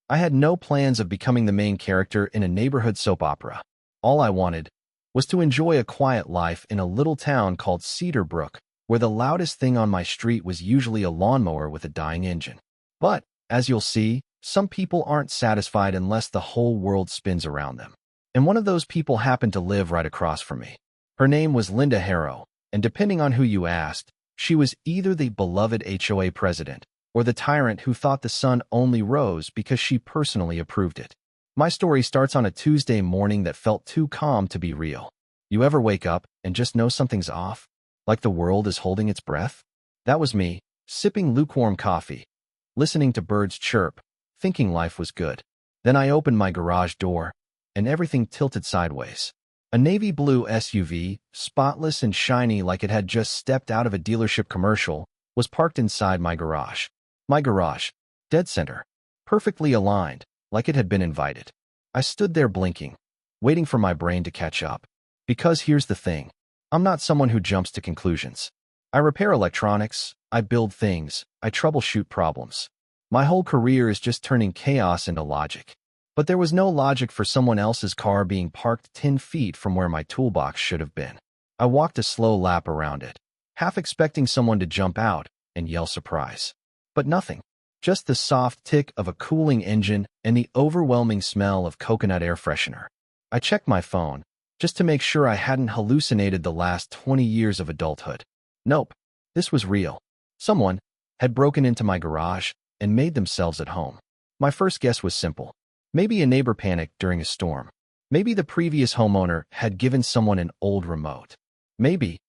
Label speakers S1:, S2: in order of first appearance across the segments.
S1: I had no plans of becoming the main character in a neighborhood soap opera. All I wanted was to enjoy a quiet life in a little town called Cedar Brook, where the loudest thing on my street was usually a lawnmower with a dying engine. But, as you'll see, some people aren't satisfied unless the whole world spins around them. And one of those people happened to live right across from me. Her name was Linda Harrow, and depending on who you asked, she was either the beloved HOA president or the tyrant who thought the sun only rose because she personally approved it. My story starts on a Tuesday morning that felt too calm to be real. You ever wake up and just know something's off? Like the world is holding its breath? That was me, sipping lukewarm coffee, listening to birds chirp, thinking life was good. Then I opened my garage door, and everything tilted sideways. A navy blue SUV, spotless and shiny like it had just stepped out of a dealership commercial, was parked inside my garage. My garage, dead center, perfectly aligned, like it had been invited. I stood there blinking, waiting for my brain to catch up. Because here's the thing, I'm not someone who jumps to conclusions. I repair electronics, I build things, I troubleshoot problems. My whole career is just turning chaos into logic. But there was no logic for someone else's car being parked 10 feet from where my toolbox should have been. I walked a slow lap around it, half expecting someone to jump out and yell surprise. But nothing. Just the soft tick of a cooling engine and the overwhelming smell of coconut air freshener. I checked my phone, just to make sure I hadn't hallucinated the last 20 years of adulthood. Nope, this was real. Someone had broken into my garage and made themselves at home. My first guess was simple. Maybe a neighbor panicked during a storm. Maybe the previous homeowner had given someone an old remote. Maybe.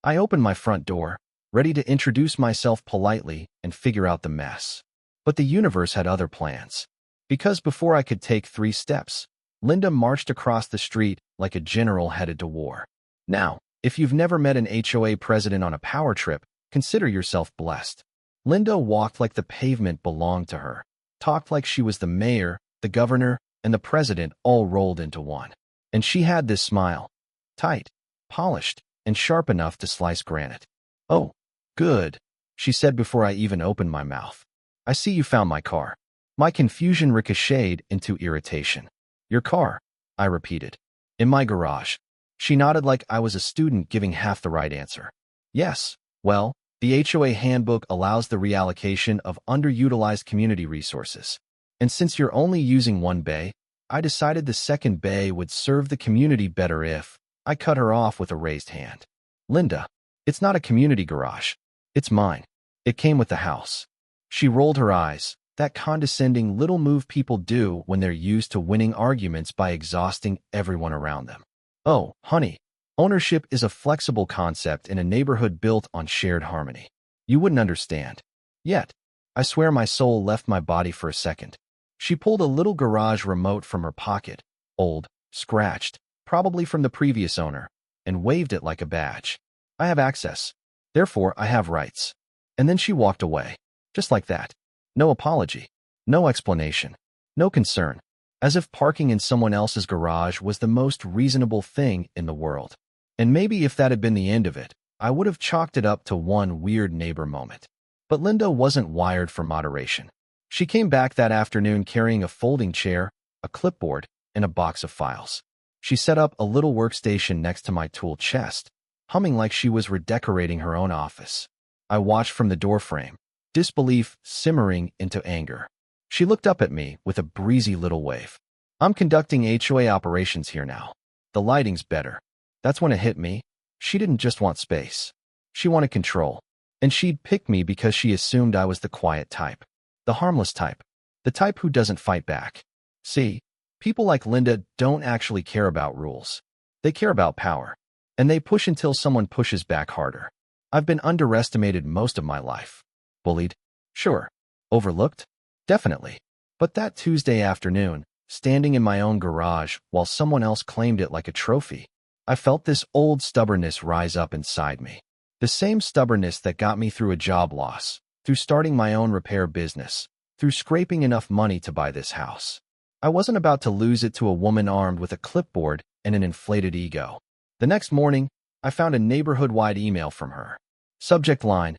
S1: I opened my front door, ready to introduce myself politely and figure out the mess. But the universe had other plans. Because before I could take 3 steps, Linda marched across the street like a general headed to war. Now, if you've never met an HOA president on a power trip, consider yourself blessed. Linda walked like the pavement belonged to her, talked like she was the mayor, the governor, and the president all rolled into one. And she had this smile, tight, polished, and sharp enough to slice granite. "Oh, good," she said before I even opened my mouth. "I see you found my car." My confusion ricocheted into irritation. "Your car," I repeated. "In my garage." She nodded like I was a student giving half the right answer. "Yes, well, the HOA handbook allows the reallocation of underutilized community resources. And since you're only using one bay, I decided the second bay would serve the community better if..." I cut her off with a raised hand. "Linda, it's not a community garage. It's mine. It came with the house." She rolled her eyes, that condescending little move people do when they're used to winning arguments by exhausting everyone around them. "Oh, honey, ownership is a flexible concept in a neighborhood built on shared harmony. You wouldn't understand." Yet, I swear my soul left my body for a second. She pulled a little garage remote from her pocket, old, scratched, probably from the previous owner, and waved it like a badge. "I have access. Therefore, I have rights." And then she walked away. Just like that. No apology. No explanation. No concern. As if parking in someone else's garage was the most reasonable thing in the world. And maybe if that had been the end of it, I would have chalked it up to one weird neighbor moment. But Linda wasn't wired for moderation. She came back that afternoon carrying a folding chair, a clipboard, and a box of files. She set up a little workstation next to my tool chest, humming like she was redecorating her own office. I watched from the doorframe, disbelief simmering into anger. She looked up at me with a breezy little wave. "I'm conducting HOA operations here now. The lighting's better." That's when it hit me. She didn't just want space. She wanted control. And she'd picked me because she assumed I was the quiet type. The harmless type. The type who doesn't fight back. See, people like Linda don't actually care about rules. They care about power. And they push until someone pushes back harder. I've been underestimated most of my life. Bullied? Sure. Overlooked? Definitely. But that Tuesday afternoon, standing in my own garage while someone else claimed it like a trophy, I felt this old stubbornness rise up inside me. The same stubbornness that got me through a job loss, through starting my own repair business, through scraping enough money to buy this house. I wasn't about to lose it to a woman armed with a clipboard and an inflated ego. The next morning, I found a neighborhood-wide email from her. Subject line,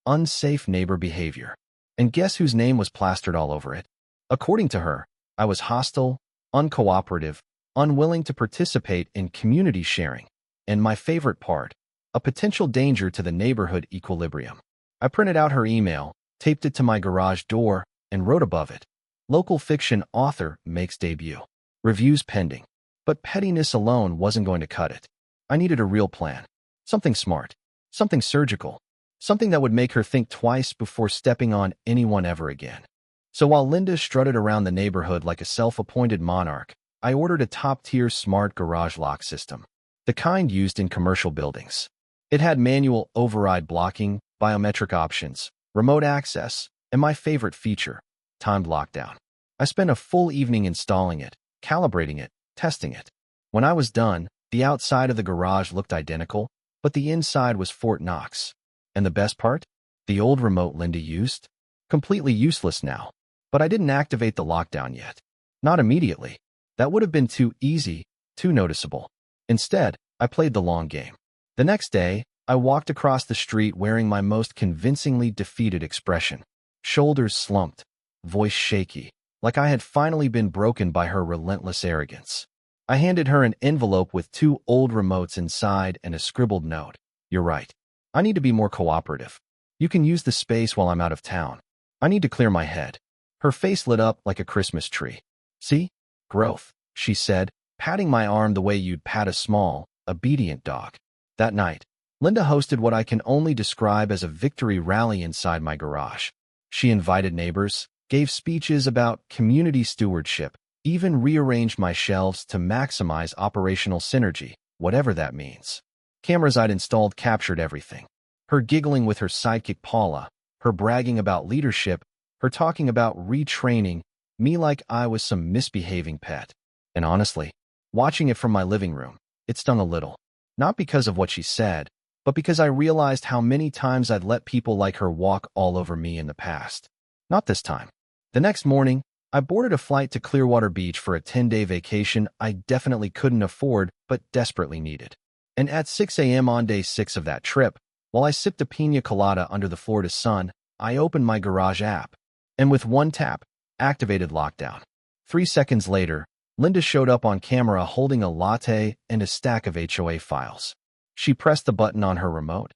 S1: "Unsafe neighbor behavior." And guess whose name was plastered all over it? According to her, I was hostile, uncooperative, unwilling to participate in community sharing, and my favorite part, a potential danger to the neighborhood equilibrium. I printed out her email, taped it to my garage door, and wrote above it, "Local fiction author makes debut. Reviews pending." But pettiness alone wasn't going to cut it. I needed a real plan. Something smart. Something surgical. Something that would make her think twice before stepping on anyone ever again. So while Linda strutted around the neighborhood like a self-appointed monarch, I ordered a top-tier smart garage lock system, the kind used in commercial buildings. It had manual override blocking, biometric options, remote access, and my favorite feature, timed lockdown. I spent a full evening installing it, calibrating it, testing it. When I was done, the outside of the garage looked identical, but the inside was Fort Knox. And the best part? The old remote Linda used? Completely useless now. But I didn't activate the lockdown yet. Not immediately. That would have been too easy, too noticeable. Instead, I played the long game. The next day, I walked across the street wearing my most convincingly defeated expression. Shoulders slumped, voice shaky, like I had finally been broken by her relentless arrogance. I handed her an envelope with 2 old remotes inside and a scribbled note. "You're right. I need to be more cooperative. You can use the space while I'm out of town. I need to clear my head." Her face lit up like a Christmas tree. "See? Growth," she said, patting my arm the way you'd pat a small, obedient dog. That night, Linda hosted what I can only describe as a victory rally inside my garage. She invited neighbors, gave speeches about community stewardship, even rearranged my shelves to maximize operational synergy, whatever that means. Cameras I'd installed captured everything. Her giggling with her sidekick Paula, her bragging about leadership, her talking about retraining me like I was some misbehaving pet. And honestly, watching it from my living room, it stung a little. Not because of what she said, but because I realized how many times I'd let people like her walk all over me in the past. Not this time. The next morning, I boarded a flight to Clearwater Beach for a 10-day vacation I definitely couldn't afford but desperately needed. And at 6 a.m. on day 6 of that trip, while I sipped a piña colada under the Florida sun, I opened my garage app, and with one tap, activated lockdown. 3 seconds later, Linda showed up on camera holding a latte and a stack of HOA files. She pressed the button on her remote.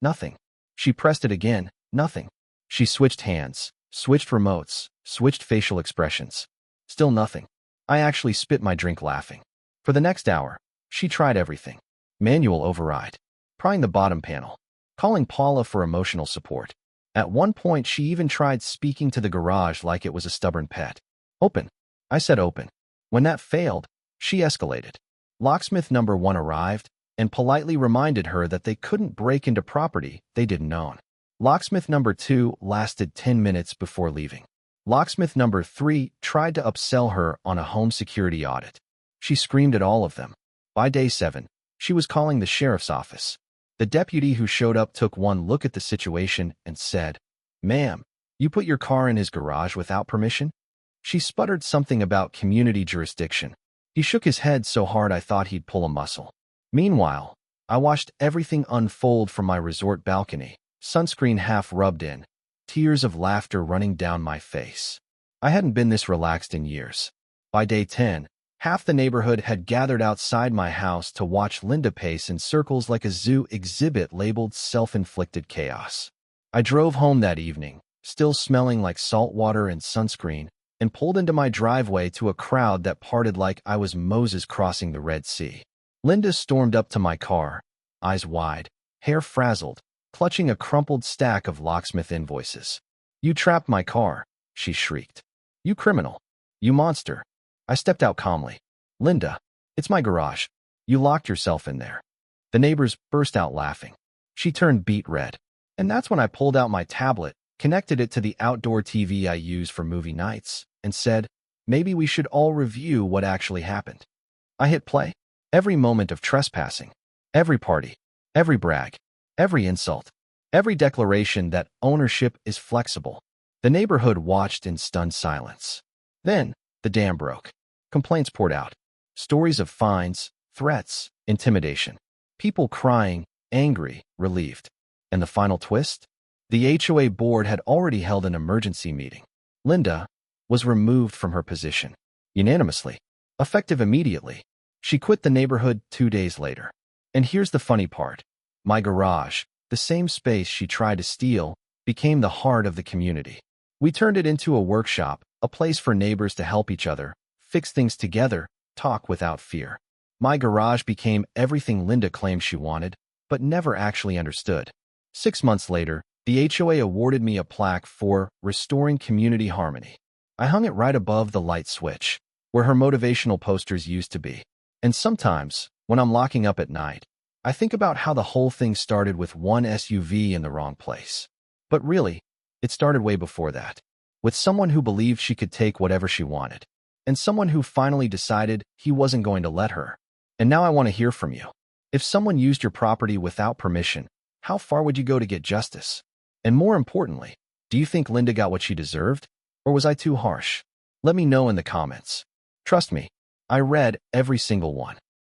S1: Nothing. She pressed it again. Nothing. She switched hands, switched remotes, switched facial expressions. Still nothing. I actually spit my drink laughing. For the next hour, she tried everything. Manual override. Prying the bottom panel. Calling Paula for emotional support. At one point, she even tried speaking to the garage like it was a stubborn pet. "Open." I said open. When that failed, she escalated. Locksmith number 1 arrived and politely reminded her that they couldn't break into property they didn't own. Locksmith number 2 lasted 10 minutes before leaving. Locksmith number 3 tried to upsell her on a home security audit. She screamed at all of them. By day 7, she was calling the sheriff's office. The deputy who showed up took one look at the situation and said, "Ma'am, you put your car in his garage without permission?" She sputtered something about community jurisdiction. He shook his head so hard I thought he'd pull a muscle. Meanwhile, I watched everything unfold from my resort balcony, sunscreen half rubbed in, tears of laughter running down my face. I hadn't been this relaxed in years. By day 10, half the neighborhood had gathered outside my house to watch Linda pace in circles like a zoo exhibit labeled self-inflicted chaos. I drove home that evening, still smelling like salt water and sunscreen, and pulled into my driveway to a crowd that parted like I was Moses crossing the Red Sea. Linda stormed up to my car, eyes wide, hair frazzled, clutching a crumpled stack of locksmith invoices. "You trapped my car," she shrieked. "You criminal. You monster." I stepped out calmly. "Linda, it's my garage. You locked yourself in there." The neighbors burst out laughing. She turned beet red. And that's when I pulled out my tablet, connected it to the outdoor TV I use for movie nights, and said, "Maybe we should all review what actually happened." I hit play. Every moment of trespassing, every party, every brag, every insult, every declaration that ownership is flexible. The neighborhood watched in stunned silence. Then, the dam broke. Complaints poured out. Stories of fines, threats, intimidation. People crying, angry, relieved. And the final twist? The HOA board had already held an emergency meeting. Linda, was removed from her position. Unanimously. Effective immediately. She quit the neighborhood 2 days later. And here's the funny part. My garage, the same space she tried to steal, became the heart of the community. We turned it into a workshop, a place for neighbors to help each other, fix things together, talk without fear. My garage became everything Linda claimed she wanted, but never actually understood. 6 months later, the HOA awarded me a plaque for restoring community harmony. I hung it right above the light switch, where her motivational posters used to be. And sometimes, when I'm locking up at night, I think about how the whole thing started with one SUV in the wrong place. But really, it started way before that, with someone who believed she could take whatever she wanted, and someone who finally decided he wasn't going to let her. And now I want to hear from you. If someone used your property without permission, how far would you go to get justice? And more importantly, do you think Linda got what she deserved? Or was I too harsh? Let me know in the comments. Trust me, I read every single one.